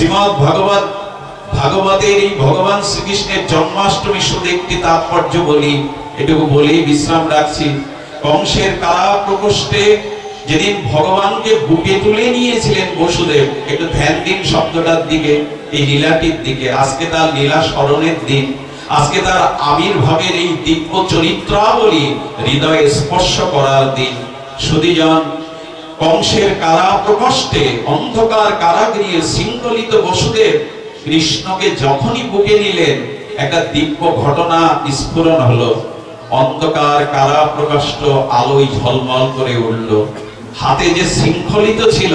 শ্রীমদ্ ভাগবতের এই ভগবান শ্রীকৃষ্ণের জন্মাষ্টমী শুধু একটি তাৎপর্য বলি, এটুকু বলেই বিশ্রাম রাখছি। কংসের কারা প্রকোষ্ঠে যেদিন ভগবানকে বুকে তুলে নিয়েছিলেন বসুদেব, একটু ধ্যান দিন শব্দটার দিকে, এই লীলাটির দিকে। আজকে তার লীলা স্মরণের দিন, আজকে তার আবির্ভাবের এই দিব্য চরিত্রাবলী হৃদয়ে স্পর্শ করার দিন। সুধীজন, কংসের কারা প্রকোষ্ঠে অন্ধকার কারাগৃহে শৃঙ্খলিত বসুদেব কৃষ্ণকে যখনই বুকে নিলেন, একটা দিব্য ঘটনা স্ফুরণ হলো। অন্ধকার কারা প্রকোষ্ঠ আলোয় ঝলমল করে উঠল, হাতে যে শৃঙ্খলিত ছিল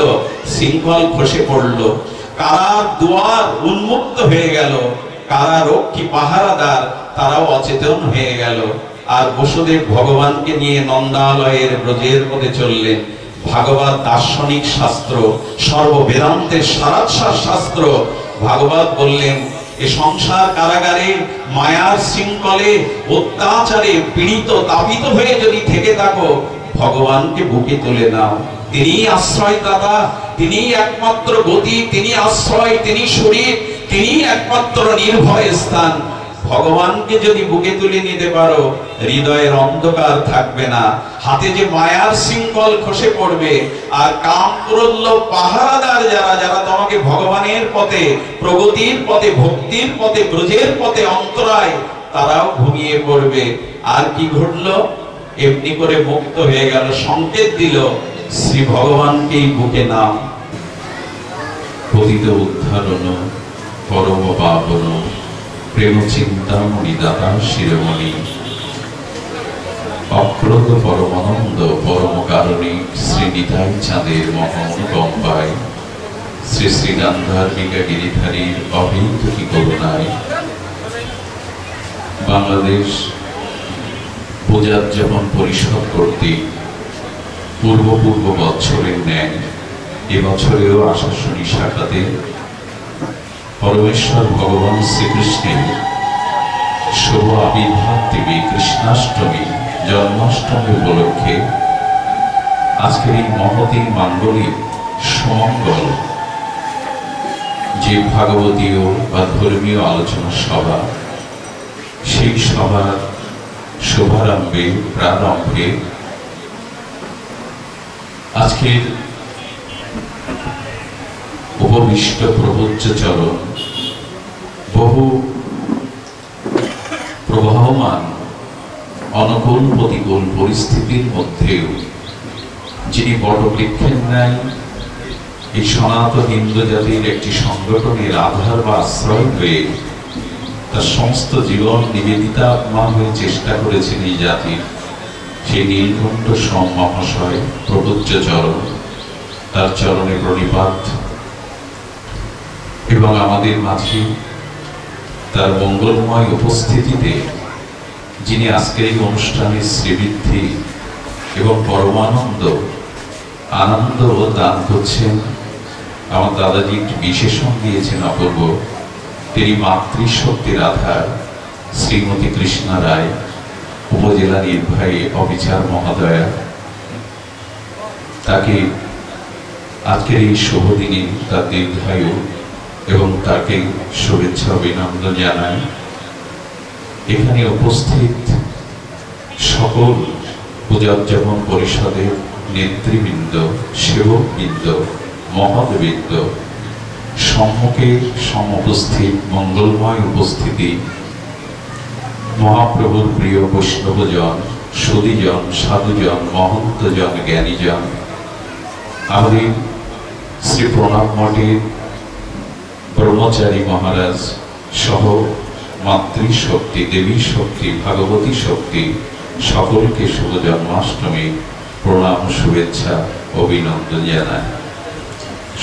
শৃঙ্খল খসে পড়ল, কারার দুয়ার উন্মুক্ত হয়ে গেল, কারারক্ষী পাহারাদার তারাও অচেতন হয়ে গেল। আর বসুদেব ভগবানকে নিয়ে নন্দালয়ের ব্রজের পথে চললেন। ভাগবত দার্শনিক শাস্ত্র, সর্ববেদান্তের সারাৎসার শাস্ত্র ভাগবত বললেন, এ সংসার কারাগারে মায়ার শৃঙ্খলে অত্যাচারে পীড়িত তাপিত হয়ে যদি থেকে থাকো, ভগবানকে বুকে তুলে নাও। তিনি আশ্রয়দাতা, তিনি একমাত্র গতি, তিনি আশ্রয়, তিনি শরীর, তিনি একমাত্র নির্ভয় স্থান। ভগবানকে যদি বুকে তুলে নিতে পারো, হৃদয়ের অন্ধকার থাকবে না, হাতে যে মায়ার শৃঙ্খল খসে পড়বে। আর কাম ক্রোধ পাহারাদার যারা তোমাকে ভগবানের পথে, প্রগতির পথে, ভক্তির পথে, ব্রজের পথে অন্তরায়, তারাও ঘুমিয়ে পড়বে। আর কি ঘটলো? এমনি করে মুক্ত হয়ে গেল, সংকেত দিল শ্রী ভগবানকেই বুকে নাও। পতিত উদ্ধারণ পরম পাবন প্রেম চিন্তামণি দাতা শিরোমণি, অক্রোধ পরমানন্দ পরম কারণী শ্রী নিতাই চাঁদের মহানুকম্পায়, শ্রী শ্রী গান্ধার্বিকা গিরিধারীর অভেতুকি করুণায়। বাংলাদেশ পূজার্যাপন পরিষদ কর্তৃক পূর্ব বৎসরের ন্যায় এবছরেও আশাশুনি শাখাতে পরমেশ্বর ভগবান শ্রীকৃষ্ণের শুভ আবির্ভাব দেবী কৃষ্ণাষ্টমী জন্মাষ্টমী উপলক্ষে আজকের এই মহতী মাঙ্গলিক সুমঙ্গল যে ভাগবতীয় বা ধর্মীয় আলোচনা সভা, সেই সভার শুভারম্ভে প্রারম্ভে আজকের উপবিষ্ট প্রবোচ্চ চরণ বহু প্রবাহমান অনুকূল প্রতিকূল পরিস্থিতির মধ্যেও যিনি বটবৃক্ষের ন্যায় এই সনাতন হিন্দু জাতির একটি সংগঠনের আধার বা আশ্রয় হয়ে তার সমস্ত জীবন নিবেদিতা আত্মা হয়ে চেষ্টা করেছেন এই জাতির, সেই নীলকণ্ঠ সোম মহাশয় প্রবোচ্চ চরণ, তার চরণে প্রণিপাত। এবং আমাদের মাঝে তার মঙ্গলময় উপস্থিতিতে যিনি আজকের এই অনুষ্ঠানে শ্রীবৃদ্ধি এবং পরমানন্দ আনন্দ দান করছেন, আমার দাদাজি একটি বিশেষণ দিয়েছেন অপূর্ব। তিনি মাতৃশক্তির আধার শ্রীমতী কৃষ্ণা রায়, উপজেলা নির্বাহী অফিসার মহোদয়া, তাকে আজকের এই শুভ দিনে তার দীর্ঘায়ু এবং তাকে শুভেচ্ছা অভিনন্দন জানাই। এখানে উপস্থিত সকল পূজার্যাপন পরিষদের নেতৃবৃন্দ, সেবকবৃন্দ, মহৎবৃন্দ, সম্মুখে সমুপস্থিত মঙ্গলময় উপস্থিতি, মহাপ্রভুর প্রিয় বৈষ্ণবজন, সুধীজন, সাধুজন, মহন্তজন, জ্ঞানীজন, আমাদের শ্রী প্রণব মঠের ব্রহ্মচারী মহারাজ সহ মাতৃশক্তি, দেবী শক্তি, ভাগবতী শক্তি, সকলকে শুভ জন্মাষ্টমী প্রণাম, শুভেচ্ছা, অভিনন্দন জানায়।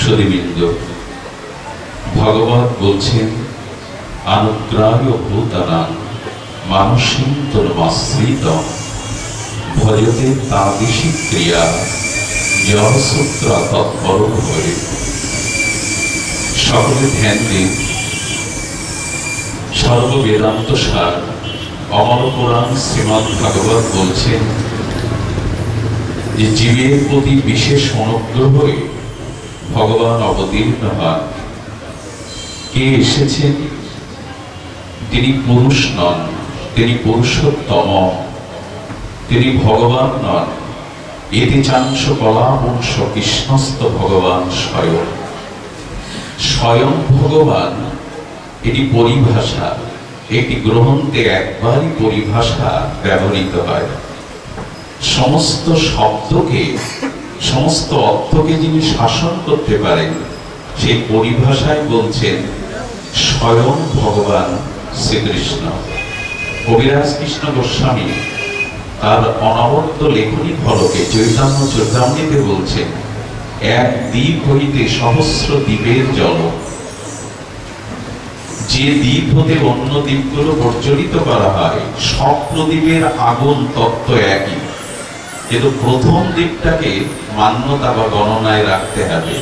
সুধীবৃন্দ, ভগবত বলছেন, অনুগ্রাহ্য ভূতানাং মানসীং তন্মাশ্রিতং ভজতে তাদৃশী ক্রিয়া জড়সূত্র তৎপর হয়ে। সকলে ধ্যান দিন। সর্ববেদান্ত সার অমর পুরাণ শ্রীমদ্ ভাগবত বলছেন যে জীবের প্রতি বিশেষ অনুগ্রহ হয়ে ভগবান অবতীর্ণ হন। কে এসেছেন? তিনি পুরুষ নন, তিনি পুরুষোত্তম, তিনি ভগবান নন। এতে চাংশ কলাবংশ কৃষ্ণস্ত ভগবান স্বয়ং। স্বয়ং ভগবান, এটি পরিভাষা, একটি গ্রন্থে একবারই পরিভাষা ব্যবহৃত হয়। সমস্ত শব্দকে, সমস্ত অর্থকে যিনি শাসন করতে পারেন, সেই পরিভাষায় বলছেন স্বয়ং ভগবান শ্রীকৃষ্ণ। কবিরাজ কৃষ্ণ গোস্বামী তার অনবদ্য লেখনী ফলকে চৈতন্য চূড়ামণিতে বলছেন, এক দ্বীপ হইতে সহস্র দ্বীপের জল। যে দ্বীপ হতে অন্য দ্বীপগুলো প্রজ্বলিত করা হয়, সব প্রদীপের আগুন তত্ত্ব একই, কিন্তু প্রথম দ্বীপটাকে মান্যতা বা গণনায় রাখতে হবে।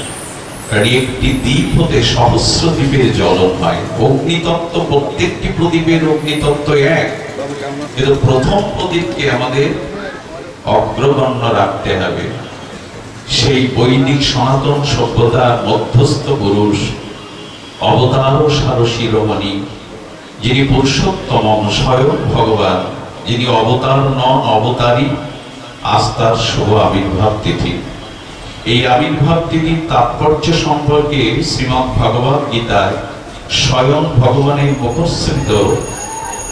একটি দ্বীপ হতে সহস্র দ্বীপের জ্বলন হয়। অগ্নিতত্ত্ব, প্রত্যেকটি প্রদীপের অগ্নিতত্ত্ব এক, কিন্তু প্রথম প্রদীপকে আমাদের অগ্রগণ্য রাখতে হবে। সেই বৈদিক সনাতন সভ্যতার মধ্যস্থ পুরুষ, অবতার সার শিরোমণি, যিনি পুরুষোত্তম স্বয়ং ভগবান, যিনি অবতার নন, অবতারী, আজ তার শুভ আবির্ভাব তিথি। এই আবির্ভাব তিথির তাৎপর্য সম্পর্কে শ্রীমদ্ ভগবত গীতায় স্বয়ং ভগবানের মুখশ্রিত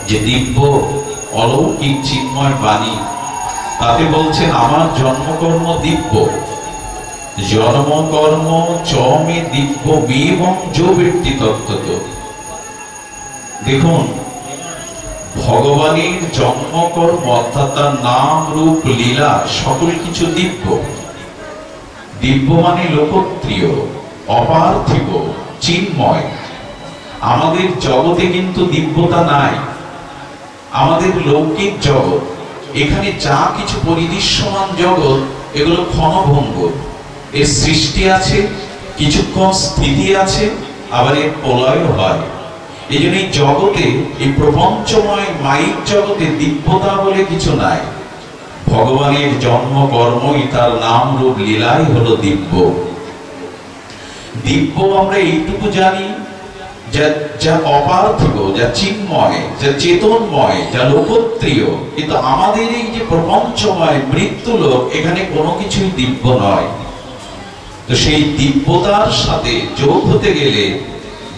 যে দিব্য অলৌকিক চিন্ময় বাণী, তাতে বলছেন আমার জন্মকর্ম দিব্য, জন্মকর্ম চমে দিব্য এবং যো ব্যক্তি তত্ত্বত। দেখুন, ভগবানের জন্মকর্ম অর্থাৎ তার নাম রূপ লীলা সকল কিছু দিব্য। দিব্য মানে লোকপ্রিয়, অপার্থিব, চিন্ময়। আমাদের জগতে কিন্তু দিব্যতা নাই। আমাদের লৌকিক জগৎ, এখানে যা কিছু পরিদৃশ্যমান জগৎ, এগুলো ক্ষণভঙ্গ। এর সৃষ্টি আছে, কিছুক্ষণ স্থিতি আছে, আবার এর প্রলয় হয়। এই জন্য এই জগতে, এই প্রপঞ্চময় মাইক জগতে দিব্যতা বলে কিছু নাই। ভগবানের জন্ম কর্মই, তার নাম রূপ লীলাই হলো দিব্য। দিব্য আমরা এইটুকু জানি, যা অপার্থিব, যা চিন্ময়, যা চেতনময়, যা লোকপ্রিয়। কিন্তু আমাদের এই যে প্রপঞ্চময় মৃত্যুলোক, এখানে কোনো কিছুই দিব্য নয়। তো সেই দিব্যতার সাথে যোগ হতে গেলে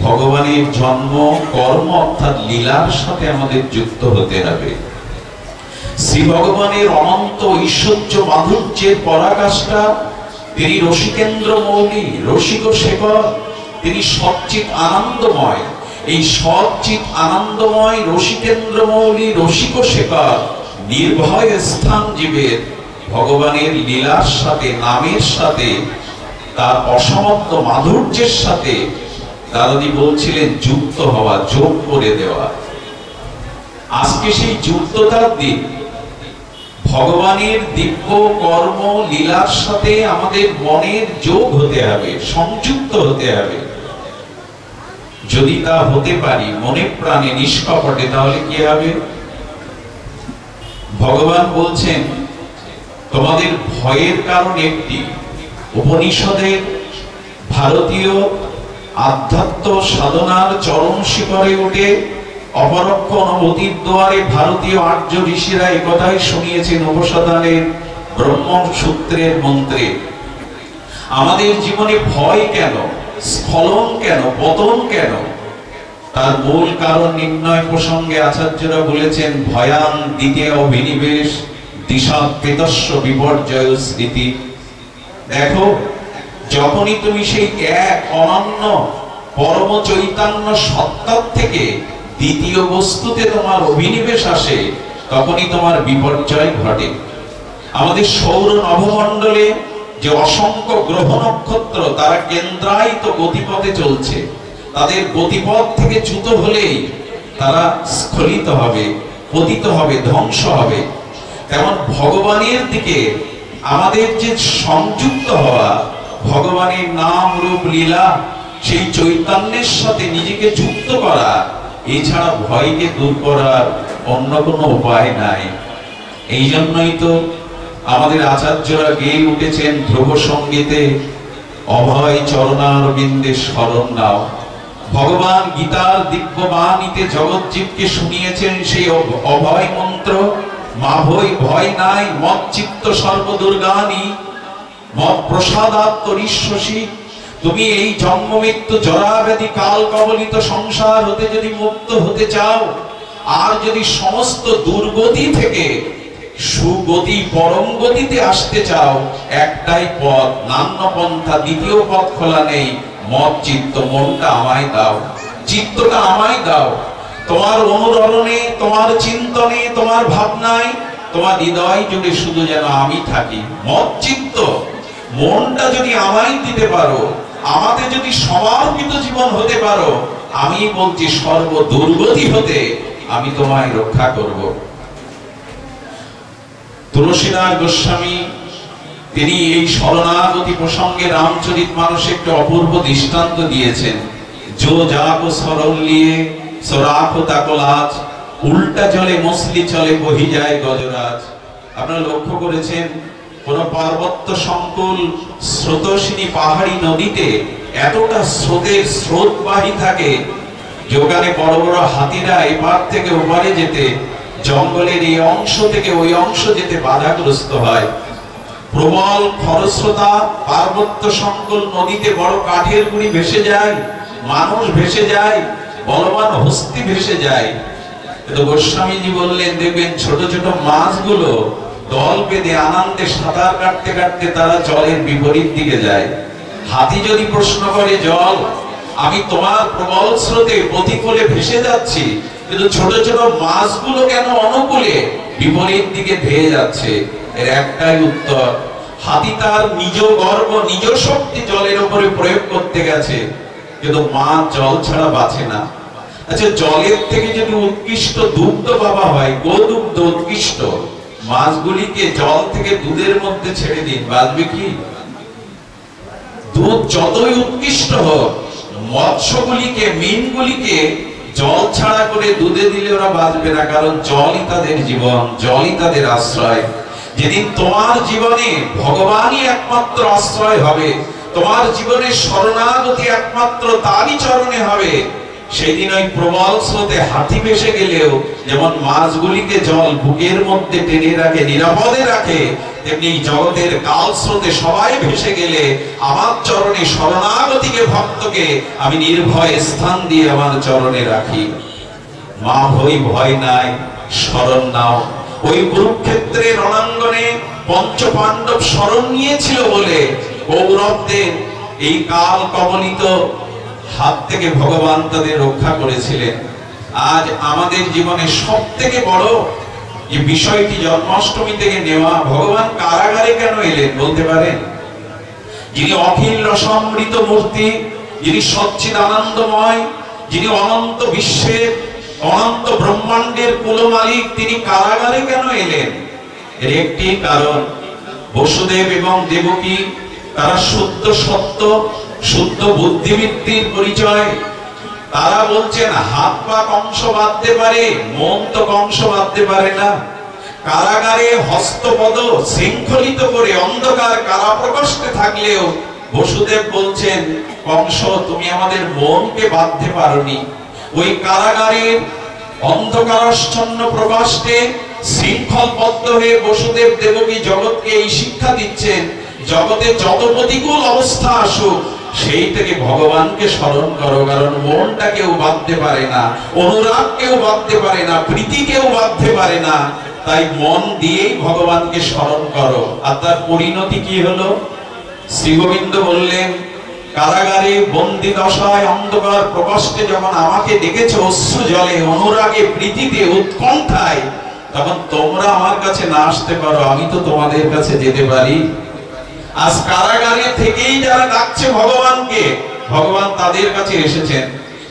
ভগবানের জন্ম কর্ম অর্থাৎ লীলার সাথে আমাদের যুক্ত হতে হবে। শ্রী ভগবানের অনন্ত ঐশ্বর্য মাধুর্যের পরাকাষ্ঠা, তিনি রসিকেন্দ্র মৌলি, রসিক শেখর, তিনি সচ্চিৎ আনন্দময়। এই সচ্চিৎ আনন্দময় রসিকেন্দ্র মৌলি, রসিক শেখর, নির্ভয় স্থান জীবের ভগবানের লীলার সাথে, নামের সাথে, তার অসমাপ্ত মাধুর্যের সাথে দাদাজি বলছিলেন যুক্ত হওয়া, যোগ করে দেওয়া। আজকে সেই যুক্ততার দিন। ভগবানের দিব্য কর্ম লীলার সাথে আমাদের মনের যোগ হতে হবে, সংযুক্ত হতে হবে। যদি তা হতে পারি মনে প্রাণে নিষ্কপটে, তাহলে কি হবে? ভগবান বলছেন তোমাদের ভয়ের কারণ একটি। উপনিষদের ভারতীয় আধ্যাত্ম সাধনার চরম শিখরে উঠে অপরোক্ষ অনুভূতির দ্বারে ভারতীয় আর্য ঋষিরা একথাই শুনিয়েছেন উপসাধনের ব্রহ্মসূত্রের মন্ত্রে। আমাদের জীবনে ভয় কেন, স্খলন কেন, পতন কেন? তার মূল কারণ নির্ণয় প্রসঙ্গে আচার্যরা বলেছেন ভয়ান দ্বিতীয় অভিনিবেশ দিশাপেতস্য বিপর্যয় স্মৃতি। দেখো, যখনই তুমি সেই এক অনন্য পরম চৈতন্য সত্তার থেকে দ্বিতীয় বস্তুতে তোমার অভিনিবেশ আসে, তখনই তোমার বিপর্যয় ঘটে। আমাদের সৌর নভমণ্ডলে যে অসংখ্য গ্রহ নক্ষত্র, তারা কেন্দ্রায়িত গতিপথে চলছে। তাদের গতিপথ থেকে চ্যুত হলেই তারা স্খলিত হবে, পতিত হবে, ধ্বংস হবে। তেমন ভগবানের দিকে আমাদের যে সংযুক্ত হওয়া, ভগবানের নাম রূপ লীলা, সেই চৈতন্যের সাথে নিজেকে যুক্ত করা, এছাড়া ভয়কে দূর করার অন্য কোনো উপায় নাই। এই জন্যই তো আমাদের আচার্যরা গেয়ে উঠেছেন ধ্রুব সঙ্গীতে, অভয় চরণারবিন্দে শরণ নাও। ভগবান গীতার দিব্য বাণীতে জগজ্জীবকে শুনিয়েছেন সেই অভয় মন্ত্র, মা ভয় নাই, মচ্চিত্ত সর্বদুর্গানি, মৎ প্রসাদাৎ তরিষ্যসি। তুমি এই জন্ম মৃত্যু জরাব্যাধি কাল কবলিত সংসার হতে যদি মুক্ত হতে চাও, আর যদি সমস্ত দুর্গতি থেকে সুগতি পরম গতিতে আসতে চাও, একটাই পথ, নান্য পন্থা, দ্বিতীয় পথ খোলা নেই। মত চিত্ত, মনটা আমায় দাও, চিত্তটা আমায় দাও। তোমার অনুরণনে, তোমার চিন্তনে, তোমার ভাবনায়, তোমার হৃদয় জুড়ে শুধু যেন আমি থাকি। মত চিত্ত, মনটা যদি আমায় দিতে পারো, আমাতে যদি সমর্পিত জীবন হতে পারো, আমি বলছি সর্ব দুর্গতি হতে আমি তোমায় রক্ষা করব। তুলসীদাস গোস্বামী তিনি এই শরণাগতি প্রসঙ্গে রামচরিতমানসে একটি অপূর্ব দৃষ্টান্ত দিয়েছেন। জো যাকো সরল লিয়ে সরাখো তাকো লাজ, উল্টা জলে মছলি চলে বহি যায় গজরাজ। আপনারা লক্ষ্য করেছেন কোন পার্বত্য সংকুল স্রোতস্বিনী পাহাড়ি নদীতে এতটা স্রোতবাহী থাকে যে ওখানে বড় বড় হাতিরা এপার থেকে ওপারে যেতে, জঙ্গলের এই অংশ থেকে ওই অংশ যেতে বাধাগ্রস্ত হয়। প্রবল খরস্রোতা পার্বত্য সংকুল নদীতে বড় কাঠের গুঁড়ি ভেসে যায়, মানুষ ভেসে যায়, বলবান হস্তি ভেসে যায়। কিন্তু গোস্বামীজি বললেন, দেখবেন ছোট ছোট মাছগুলো দল বেঁধে আনন্দে সাঁতার কাটতে কাটতে তারা জলের বিপরীত দিকে যায়। হাতি যদি প্রশ্ন করে, জল আমি তোমার প্রবল স্রোতে প্রতিকূলে ভেসে যাচ্ছি, কিন্তু ছোট ছোট মাছগুলো কেন অনুকূলে বিপরীত দিকে ধেয়ে যাচ্ছে? এর একটাই উত্তর, হাতি তার নিজ গর্ব, নিজ শক্তি জলের উপরে প্রয়োগ করতে গেছে, কিন্তু মাছ জল ছাড়া বাঁচে না। আচ্ছা, জলের থেকে যদি উৎকৃষ্ট দুগ্ধ পাওয়া হয়, গোদুগ্ধ উৎকৃষ্ট, মাছগুলিকে জল থেকে দুধের মধ্যে ছেড়ে দিন, বাঁচবে কি? দুধ যতই উৎকৃষ্ট হোক, মৎস্যগুলিকে, মিনগুলিকে জল ছাড়া করে দুধে দিলে ওরা বাঁচবে না, কারণ জলই তাদের জীবন, জলই তাদের আশ্রয়। যেদিন তোমার জীবনে ভগবানই একমাত্র আশ্রয় হবে, তোমার জীবনে শরণাগতি একমাত্র তারই চরণে হবে, সেদিন ওই প্রবল স্রোতে হাতি ভেসে গেলেও যেমন মাছগুলিকে জল বুকের মধ্যে টেনে রাখে, নিরাপদে রাখে, তেমনি জগতের কাল স্রোতে সবাই ভেসে গেলে আমার চরণে শরণাগতিকে, ভক্তকে আমি নির্ভয় স্থান দিয়ে আমার চরণে রাখি। মা ভয় নাই, শরণ নাও। ওই কুরুক্ষেত্রের রণাঙ্গনে পঞ্চ পাণ্ডব শরণ নিয়েছিল বলে কৌরবদের এই কাল কবলিত হাত থেকে ভগবান তাদের রক্ষা করেছিলেন। আজ আমাদের জীবনে সব থেকে বড় যে বিষয়টি জন্মাষ্টমী থেকে নেওয়া, ভগবান কারাগারে কেন এলেন বলতে পারেন? যিনি অখিল রসামৃত মূর্তি, যিনি সচ্চিদানন্দময়, যিনি অনন্ত বিশ্বের, অনন্ত ব্রহ্মাণ্ডের কুল মালিক, তিনি কারাগারে কেন এলেন? এর একটি কারণ, বসুদেব এবং দেবকী তারা শুদ্ধ সত্য, শুদ্ধ বুদ্ধিবৃত্তির পরিচয়। তারা বলছেন হাত পা কংস বাঁধতে পারে, মন তো কংস বাঁধতে পারে না। কারাগারে হস্তপদ শৃঙ্খলিত করে অন্ধকার কারাপ্রকোষ্ঠে থাকলেও বসুদেব বলছেন, কংস তুমি আমাদের মনকে বাঁধতে পারোনি। ওই কারাগারের অন্ধকারাচ্ছন্ন প্রকোষ্ঠে শৃঙ্খলবদ্ধ হয়ে বসুদেব দেবকী জগৎকে এই শিক্ষা দিচ্ছেন, জগতে যত প্রতিকূল অবস্থা আসুক সেই থেকে ভগবানকে স্মরণ করো, কারণ মনটা কেউ বাঁধতে পারে না, অনুরাগ কেউ বাঁধতে পারে না, প্রীতি কেউ বাঁধতে পারে না। তাই মন দিয়েই ভগবানকে স্মরণ করো। আর তার পরিণতি কি হলো? শ্রী গোবিন্দ বললেন, কারাগারে বন্দী দশায় অন্ধকার প্রকোষ্ঠে যখন আমাকে ডেকেছো অশ্রু জলে, অনুরাগে, প্রীতিতে, উৎকণ্ঠায়, তখন তোমরা আমার কাছে না আসতে পারো, আমি তো তোমাদের কাছে যেতে পারি। আজ কারাগারে থেকেই যারা ডাকছে ভগবানকে, ভগবান তাদের কাছে এসেছেন।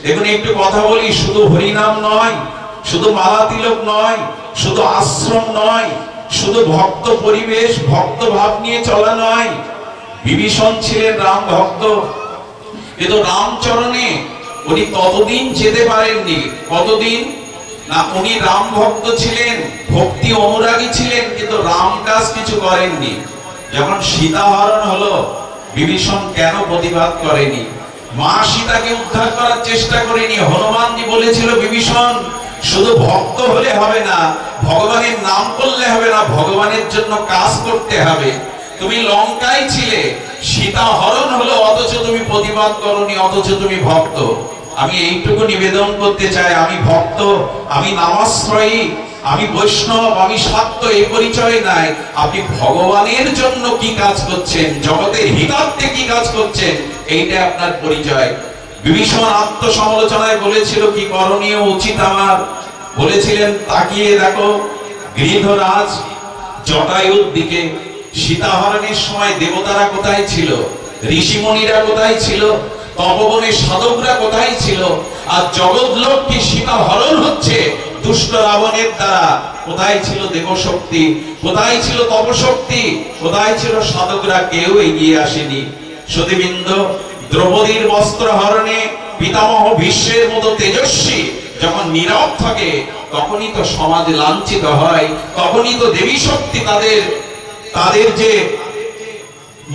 দেখুন, একটু কথা বলি, শুধু হরিনাম নয়, শুধু মালা তিলক নয়, শুধু আশ্রম নয়, শুধু ভক্ত পরিবেশ, ভক্ত ভাব নিয়ে চলা নয়। বিভীষণ ছিলেন রাম ভক্ত, কিন্তু রামচরণে উনি ততদিন যেতে পারেননি। কতদিন না, উনি রাম ভক্ত ছিলেন, ভক্তি অনুরাগী ছিলেন, কিন্তু রাম কাজ কিছু করেননি। যখন সীতা হরণ হলো, বিভীষণ কেন প্রতিবাদ করেনি? মা সীতাকে উদ্ধার করার চেষ্টা করেনি। হনুমানজি বলেছিল বিভীষণ শুধু ভক্ত হলে হবে না, ভগবানের নাম করলে হবে না, ভগবানের জন্য কাজ করতে হবে। তুমি লঙ্কায় ছিলে, সীতা হরণ হলো, অথচ তুমি প্রতিবাদ করনি, অথচ তুমি ভক্ত। আমি এইটুকু নিবেদন করতে চাই, আমি ভক্ত, আমি নামাশ্রয়ী, আমি বৈষ্ণব, আমি শাক্ত, এই পরিচয় নাই। আপনি ভগবানের জন্য কি কাজ করছেন, জগতের হিতার্থে কি কাজ করছেন, এইটা আপনার পরিচয়। বিভীষণ আত্মসমালোচনায় বলেছিল কি করণীয় উচিত আমার, বলেছিলেন তাকিয়ে দেখো গৃহরাজ জটায়ুর দিকে। সীতাহরণের সময় দেবতারা কোথায় ছিল, ঋষিমুনিরা কোথায় ছিল, তপবনের সাধকরা কোথায় ছিল? আর জগৎলোককে সীতা হরণ হচ্ছে দুষ্ট রাবণের দ্বারা। কোথায় ছিল দেবশক্তি, কোথায় ছিল তপশক্তি, কোথায় ছিল সাধকরা? কেউ এগিয়ে আসেনি। সতীবৃন্দ, দ্রৌপদীর বস্ত্র হরণে পিতামহ ভীষ্মের মতো তেজস্বী যখন নীরব থাকে, তখনই তো সমাজ লাঞ্ছিত হয়, তখনই তো দেবী শক্তি তাদের যে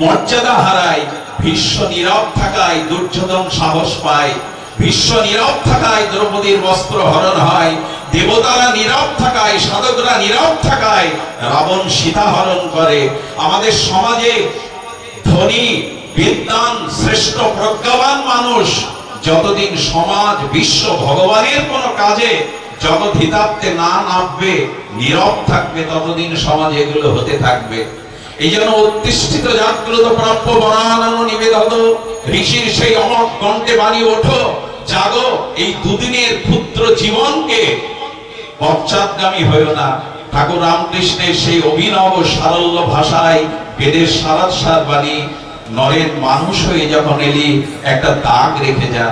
মর্যাদা হারায়। ভীষ্ম নীরব থাকায় দুর্যোধন সাহস পায়, ভীষ্ম নীরব থাকায় দ্রৌপদীর বস্ত্র হরণ হয়, দেবতারা নীরব থাকায়, সাধকরা নীরব থাকায় রাবণ সীতা হরণ করে। আমাদের সমাজে ধনী, বিদ্বান, শ্রেষ্ঠ, প্রজ্ঞাবান মানুষ যতদিন সমাজ, বিশ্ব, ভগবানের কোন কাজে জগৎ হিতার্থে না নামবে, নীরব থাকবে, ততদিন সমাজ এগুলো হতে থাকবে। এই জন্য উত্তিষ্ঠিত জাগ্রত প্রাপ্য বরানন নিবেদত, ঋষির সেই অমর কণ্ঠে বাণী ওঠো, জাগো, এই দুদিনের ক্ষুদ্র জীবনকে পশ্চাৎগামী হইও না। ঠাকুর রামকৃষ্ণের সেই অভিনব সারল্য ভাষায় বেদের সারাৎসার বাণী, নরেন মানুষ হয়ে যখন এলি একটা দাগ রেখে যা।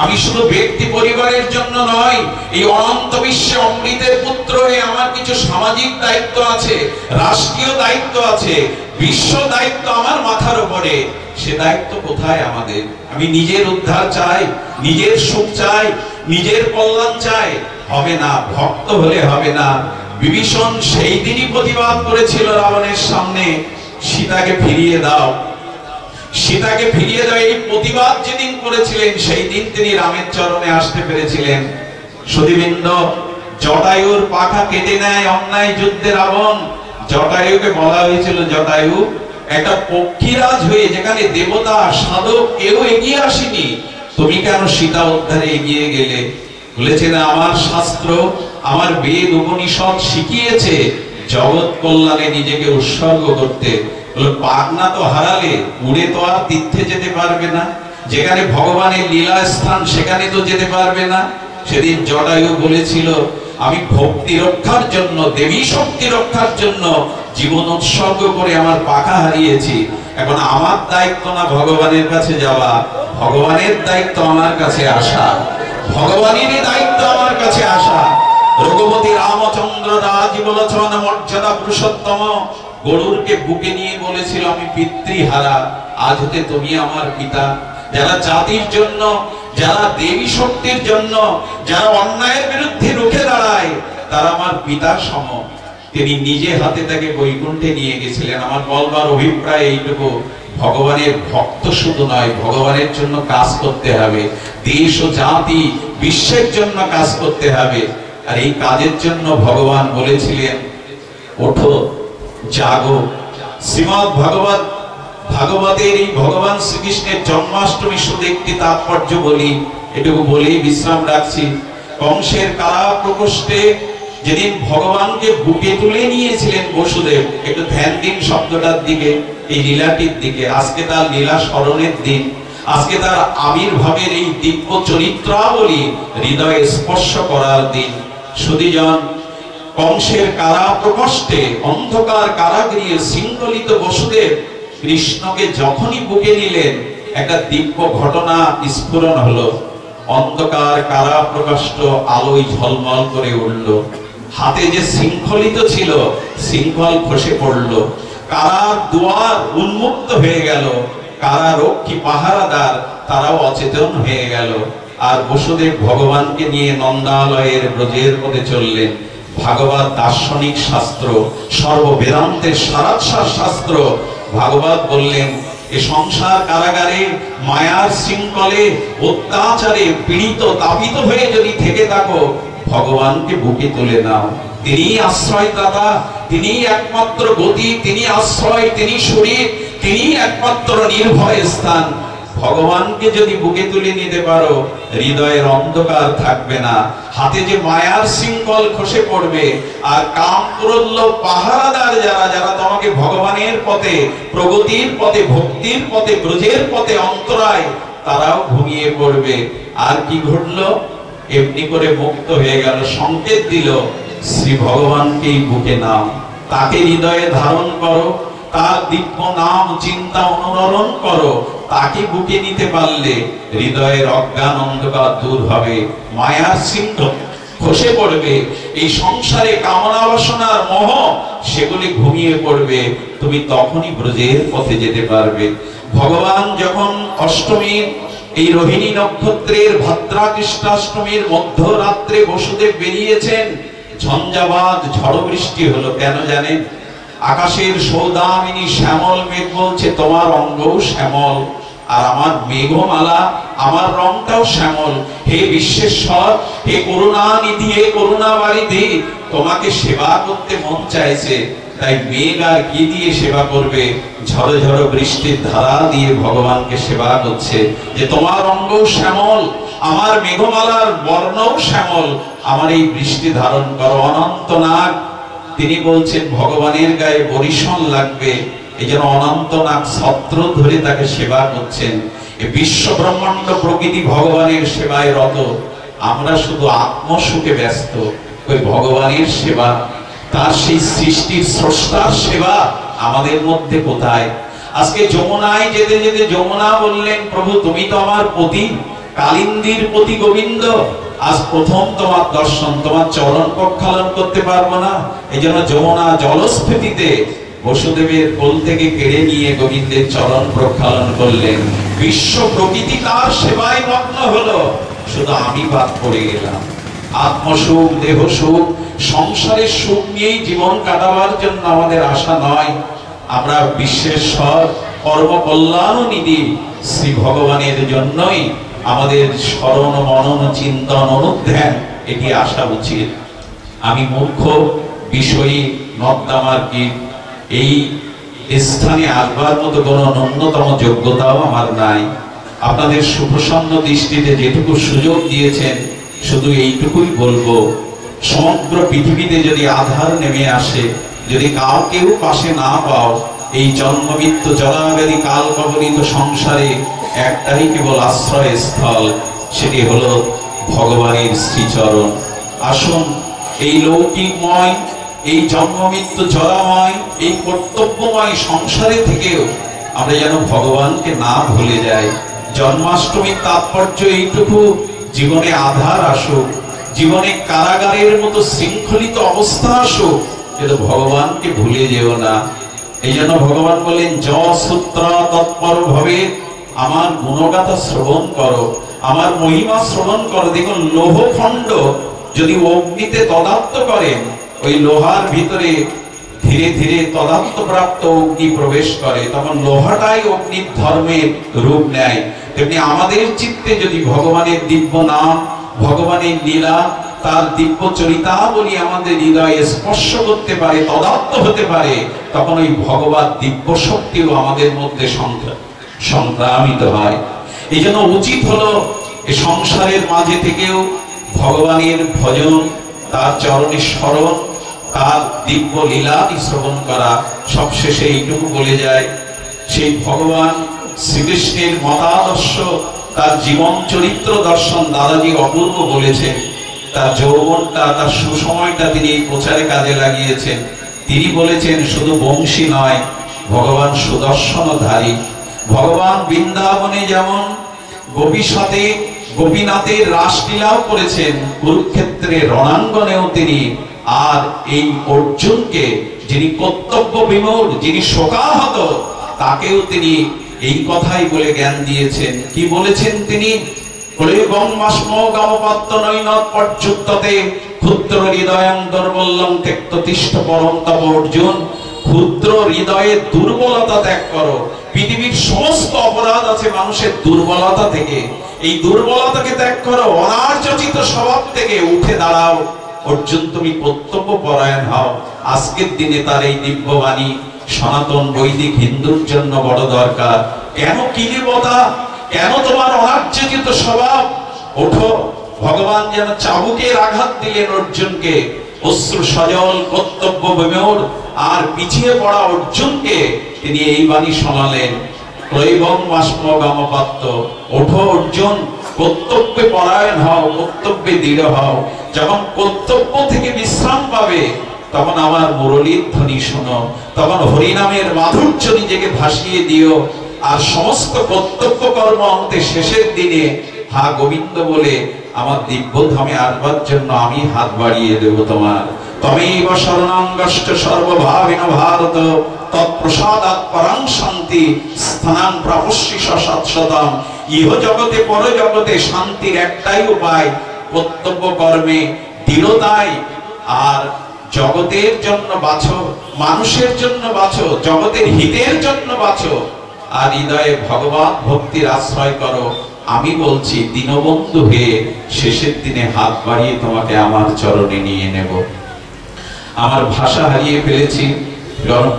আমি শুধু ব্যক্তি পরিবারের জন্য নয়, এই অনন্ত বিশ্বে অমৃতের পুত্র হয়ে আমার কিছু সামাজিক দায়িত্ব আছে, রাষ্ট্রীয় দায়িত্ব আছে, বিশ্ব দায়িত্ব আমার মাথার উপরে। সে দায়িত্ব কোথায় আমাদের? আমি নিজের উদ্ধার চাই, নিজের সুখ চাই, নিজের কল্যাণ চাই, হবে না। ভক্ত হলে হবে না। বিভীষণ সেই দিনই প্রতিবাদ করেছিল রাবণের সামনে, সীতাকে ফিরিয়ে দাও, সীতাকে ফিরিয়ে দাও। এই প্রতিবাদ যেদিন করেছিলেন, সেই দিন তিনি রামের চরণে আসতে পেরেছিলেন। সতীবৃন্দ, জটায়ুর পাখা কেটে নেয় অন্যায় যুদ্ধে রাবণ। জটায়ুকে বলা হয়েছিল, জটায়ু একটা পক্ষীরাজ হয়ে, যেখানে দেবতা, সাধক কেউ এগিয়ে আসেনি, তুমি কেন সীতা উদ্ধারে এগিয়ে গেলে? বলেছেন আমার শাস্ত্র, আমার বেদ উপনিষদ শিখিয়েছে জগৎ কল্যাণে নিজেকে উৎসর্গ করতে। পাখনা তো হারালে উড়ে তো আর তীর্থে যেতে পারবে না, যেখানে ভগবানের লীলা স্থান সেখানে তো যেতে পারবে না। সেদিন জটায়ু বলেছিল আমি ভক্তি রক্ষার জন্য, দেবী শক্তি রক্ষার জন্য জীবন উৎসর্গ করে আমার পাখা হারিয়েছি। এখন আমার দায়িত্ব না ভগবানের কাছে যাওয়া, ভগবানের দায়িত্ব আমার কাছে আসা, ভগবানেরই দায়িত্ব আমার কাছে আসা। রঘুপতি রামচন্দ্র রাজীবলোচন মর্যাদা পুরুষোত্তম গরুরকে বুকে নিয়ে বলেছিল আমি পিতৃহারা, আজ হতে তুমি আমার পিতা। যারা জাতির জন্য, যারা দেবী শক্তির জন্য, যারা অন্যায়ের বিরুদ্ধে রুখে দাঁড়ায়, তারা আমার পিতার সম। তিনি নিজে হাতে তাকে বৈকুণ্ঠে নিয়ে গেছিলেন। আমার বলবার অভিপ্রায় এইটুকু, ভগবানের ভক্ত শুধু নয়, ভগবানের জন্য কাজ করতে হবে, দেশ ও জাতি, বিশ্বের জন্য কাজ করতে হবে। আর এই কাজের জন্য ভগবান বলেছিলেন ওঠো, জাগো। শ্রীমদ্ ভাগবতের এই ভগবান শ্রীকৃষ্ণের জন্মাষ্টমী শুধু একটি তাৎপর্য বলি, এটুকু বলেই বিশ্রাম রাখছি। কংসের কারা প্রকোষ্ঠে যেদিন ভগবানকে বুকে তুলে নিয়েছিলেন বসুদেব, একটু ধ্যান দিন শব্দটার দিকে, এই লীলাটির দিকে। আজকে তার লীলা স্মরণের দিন, আজকে তার আবির্ভাবের এই দিব্য চরিত্রাবলী হৃদয়ে স্পর্শ করার দিন। সুধীজন, কংসের কারা প্রকোষ্ঠে, অন্ধকার কারাগৃহে শৃঙ্খলিত বসুদেব কৃষ্ণকে যখনই বুকে নিলেন, একটা দিব্য ঘটনা স্ফুরণ হলো। অন্ধকার কারা প্রকোষ্ঠ আলোয় ঝলমল করে উঠল। হাতে যে শৃঙ্খলিত ছিল, শৃঙ্খল খসে পড়ল। কারার দুয়ার উন্মুক্ত হয়ে গেল। কারারক্ষী পাহারাদার তারাও অচেতন হয়ে গেল। আর বসুদেব ভগবানকে নিয়ে নন্দালয়ের ব্রজের পথে চললেন। ভাগবত দার্শনিক শাস্ত্র, সর্ব বেদান্তের সারাৎসার শাস্ত্র। ভাগবত বললেন এ সংসার কারাগারে মায়ার শৃঙ্খলে অত্যাচারে পীড়িত তাপিত হয়ে যদি থেকে থাকো, ভগবানকে বুকে তুলে নাও। তিনি আশ্রয়দাতা, তিনি একমাত্র গতি, তিনি আশ্রয়, তিনি শরীর, তিনি একমাত্র নির্ভয় স্থান। ভগবানকে যদি বুকে তুলে নিতে পারো, হৃদয়ের অন্ধকার থাকবে না। হাতে যে মায়ার শৃঙ্খল খসে পড়বে, আর কাম ক্রোধ লোভ পাহারাদার যারা যারা তোমাকে ভগবানের পথে, প্রগতির পথে, ভক্তির পথে, ব্রজের পথে অন্তরায়, তারাও ঘুমিয়ে পড়বে। আর কি ঘটলো? এমনি করে মুক্ত হয়ে গেল। সংকেত দিল, শ্রী ভগবানকেই বুকে নাও, তাকে হৃদয়ে ধারণ করো, তার দিব্য নাম চিন্তা অনুরণন করো। তাকে বুকে নিতে পারলে হৃদয়ের অজ্ঞান অন্ধকার দূর হবে, মায়ার শৃঙ্খল খসে পড়বে, এই সংসারে কামনা বাসনার মোহ সেগুলি ঘুমিয়ে পড়বে। তুমি তখনই ব্রজের পথে যেতে পারবে। ভগবান যখন অষ্টমীর এই রোহিণী নক্ষত্রের ভাদ্রা কৃষ্ণাষ্টমীর মধ্যরাত্রে বসুদেব বেরিয়েছেন, ঝঞ্ঝাবাদ ঝড় বৃষ্টি হলো। কেন জানেন? আকাশের সৌদামিনী শ্যামল মেঘ বলছে তোমার অঙ্গও শ্যামল, আর আমার মেঘমালা, আমার রংটাও শ্যামল। হে বিশ্বেশ্বর, হে করুণানিধি, হে করুণাবারিধি, তোমাকে সেবা করতে মন চাইছে। তাই মেঘ আর কি দিয়ে সেবা করবে? ঝড় ঝড় বৃষ্টির ধারা দিয়ে ভগবানকে সেবা করছে, যে তোমার অঙ্গও শ্যামল, আমার মেঘমালার বর্ণও শ্যামল, আমার এই বৃষ্টি ধারণ করো। অনন্তনাগ তিনি বলছেন ভগবানের গায়ে বরিশন লাগবে, এই জন্য অনন্তনাগ ছত্র ধরে তাকে সেবা করছেন। এই বিশ্ব ব্রহ্মাণ্ড প্রকৃতি ভগবানের সেবায় রত। আমরা শুধু আত্মসুখে ব্যস্ত। ওই ভগবানের সেবা, তার সেই সৃষ্টির স্রষ্টার সেবা আমাদের মধ্যে কোথায়? আজকে যমুনায় যেতে যেতে যমুনা বললেন, প্রভু তুমি তো আমার পতি, কালিন্দীর পতি গোবিন্দ। আজ প্রথম তোমার দর্শন, তোমার চরণ প্রক্ষালন করতে পারবো না। এই জন্য যমুনা জলস্ফীতিতে বসুদেবের কোল থেকে কেড়ে নিয়ে গোবিন্দের চরণ প্রক্ষালন করলেন। বিশ্ব প্রকৃতি তার সেবায় মগ্ন হলো, শুধু আমি বাদ পড়ে গেলাম। আত্মসুখ, দেহ সুখ, সংসারের সুখ নিয়েই জীবন কাটাবার জন্য আমাদের আশা নয়। আমরা বিশ্বেশ্বর কর্ম কল্যাণ নিধি শ্রী ভগবানের জন্যই আমাদের স্মরণ, মনন, চিন্তন, অনুধ্যান এটি আসা উচিত। আমি মূর্খ, বিষয়ী, নর্দামার্গী, এই স্থানে আসবার মতো কোনো ন্যূনতম যোগ্যতাও আমার নাই। আপনাদের সুপ্রসন্ন দৃষ্টিতে যেটুকু সুযোগ দিয়েছেন, শুধু এইটুকুই বলবো, সমগ্র পৃথিবীতে যদি আধার নেমে আসে, যদি কাউকেও পাশে না পাও, এই জন্ম মৃত্যু জলাব্যাধি কাল কবলিত সংসারে একটাই কেবল আশ্রয় স্থল, সেটি হলো ভগবানের শ্রীচরণ। আসুন এই লৌকিকময়, এই জন্ম মৃত্যু জরাময়, এই কর্তব্যময় সংসারে থেকেও আমরা যেন ভগবানকে না ভুলে যাই। জন্মাষ্টমীর তাৎপর্য এইটুকু, জীবনে আধার আসুক, জীবনে কারাগারের মতো শৃঙ্খলিত অবস্থা আসুক, কিন্তু ভগবানকে ভুলে যেও না। এই জন্য ভগবান বলেন, য সূত্র তৎপর ভবে, আমার গুণগাথা শ্রবণ করো, আমার মহিমা শ্রবণ করো। দেখুন, লৌহখণ্ড যদি অগ্নিতে তদাত্ম করেন, ওই লোহার ভিতরে ধীরে ধীরে তদাত্ম প্রাপ্ত অগ্নি প্রবেশ করে, তখন লোহাটাই অগ্নির ধর্মের রূপ নেয়। তেমনি আমাদের চিত্তে যদি ভগবানের দিব্য নাম, ভগবানের লীলা, তার দিব্য চরিতাবলী আমাদের হৃদয়ে স্পর্শ করতে পারে, তদাত্ম হতে পারে, তখন ওই ভগবত দিব্য শক্তিও আমাদের মধ্যে সংক্রামিত হয়। এই জন্য উচিত হলো এই সংসারের মাঝে থেকেও ভগবানের ভজন, তার চরণের স্মরণ, তার দিব্য লীলা শ্রবণ করা। সবশেষে এইটুকু বলে যায়, সেই ভগবান শ্রীকৃষ্ণের মতাদর্শ, তার জীবন চরিত্র দর্শন দাদাজি অপূর্ব বলেছেন। তার যৌবনটা, তার সুসময়টা তিনি এই প্রচারে কাজে লাগিয়েছেন। তিনি বলেছেন, শুধু বংশী নয়, ভগবান সুদর্শনধারী। ভগবান বৃন্দাবনে যেমন গোপীর সাথে গোপীনাথের রাসলীলাও করেছেন, কুরুক্ষেত্রের রণাঙ্গনেও তিনি। আর এই অর্জুনকে, যিনি কর্তব্য বিমূঢ়, যিনি শোকাহত, তাকেও তিনি এই কথাই বলে জ্ঞান দিয়েছেন। কি বলেছেন তিনি? ক্ষুদ্র হৃদয়ং দুর্বলং ত্যক্ত তিষ্ঠ পরম তব অর্জুন। ক্ষুদ্র হৃদয়ের দুর্বলতা ত্যাগ করো, পৃথিবীর সমস্ত অপরাধ আছে মানুষের দুর্বলতা থেকে। এই দুর্বলতাকে ত্যাগ করো, অনার্যচিত স্বভাব থেকে উঠে দাঁড়াও, অর্জুন তুমি কর্তব্য পরায়ণ হও। আজকের দিনে তার এই দিব্যবাণী সনাতন বৈদিক হিন্দুর জন্য বড় দরকার। কেন কিলিবতা, কেন তোমার অনার্যচিত স্বভাব? ওঠো। ভগবান যেন চাবুকের আঘাত দিলেন অর্জুনকে, অশ্রু সজল কর্তব্য বিমূঢ় আর পিছিয়ে পড়া অর্জুনকে তিনি এই বাণী শোনালেন, ত্রৈবং বাষ্পগমপাত্য। ওঠো অর্জুন, কর্তব্যে পরায়ণ হও, কর্তব্যে দৃঢ় হও। যখন কর্তব্য থেকে বিশ্রাম পাবে তখন আমার মুরলীর ধ্বনি শোনো, তখন হরিনামের মাধুর্য নিজেকে ভাসিয়ে দিও। আর সমস্ত কর্তব্য কর্ম অন্তে শেষের দিনে হা গোবিন্দ বলে আমার দিব্য ধামে আসবার জন্য আমি হাত বাড়িয়ে দেব তোমার। তমেব শরণং গচ্ছ সর্বভাবেন ভারত, তৎপ্রসাদাৎ পরং শান্তি স্থানাং প্রাপস্যি শাশ্বতম। ইহ জগতে পর জগতে শান্তির একটাই উপায়, কর্তব্য কর্মে দৃঢ়তায়। আর জগতের জন্য বাঁচো, মানুষের জন্য বাঁচো, জগতের হিতের জন্য বাঁচো, আর হৃদয়ে ভগবান ভক্তির আশ্রয় করো। আমি বলছি দীনবন্ধু হয়ে শেষের দিনে হাত বাড়িয়ে তোমাকে আমার চরণে নিয়ে নেব। আমার ভাষা হারিয়ে ফেলেছি,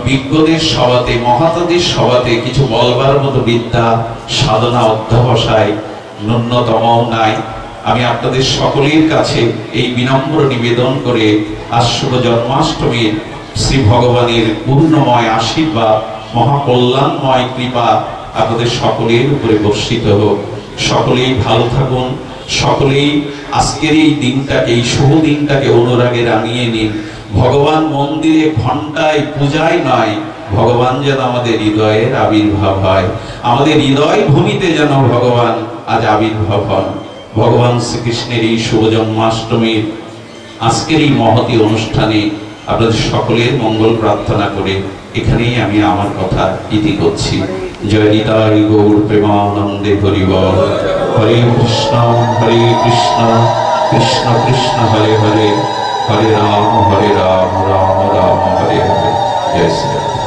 বিজ্ঞদের সভাতে, মহাতাদের সভাতে কিছু বলবার মতো বিদ্যা সাধনা অধ্যবসায় ন্যূনতম নাই। আমি আপনাদের সকলের কাছে এই বিনম্র নিবেদন করে আজ শুভ জন্মাষ্টমীর শ্রী ভগবানের পূর্ণময় আশীর্বাদ, মহাকল্যাণময় কৃপা আপনাদের সকলের উপরে বর্ষিত হোক। সকলেই ভালো থাকুন, সকলেই আজকের এই দিনটাকে, এই শুভ দিনটাকে অনুরাগে রাঙিয়ে নিন। ভগবান মন্দিরে ঘন্টায় পূজায় নয়, ভগবান যেন আমাদের হৃদয়ের আবির্ভাব হয়, আমাদের হৃদয় ভূমিতে যেন ভগবান আজ আবির্ভাব হন। ভগবান শ্রীকৃষ্ণের এই শুভ জন্মাষ্টমীর আজকের এই মহতী অনুষ্ঠানে আপনাদের সকলের মঙ্গল প্রার্থনা করে এখানেই আমি আমার কথা ইতি করছি। জয় নিতাই গৌর প্রেমানন্দে হরি বল। হরে কৃষ্ণ কৃষ্ণ কৃষ্ণ হরে হরে, হরে রাম রাম রাম হরে হরে। জয় শ্রী রাম।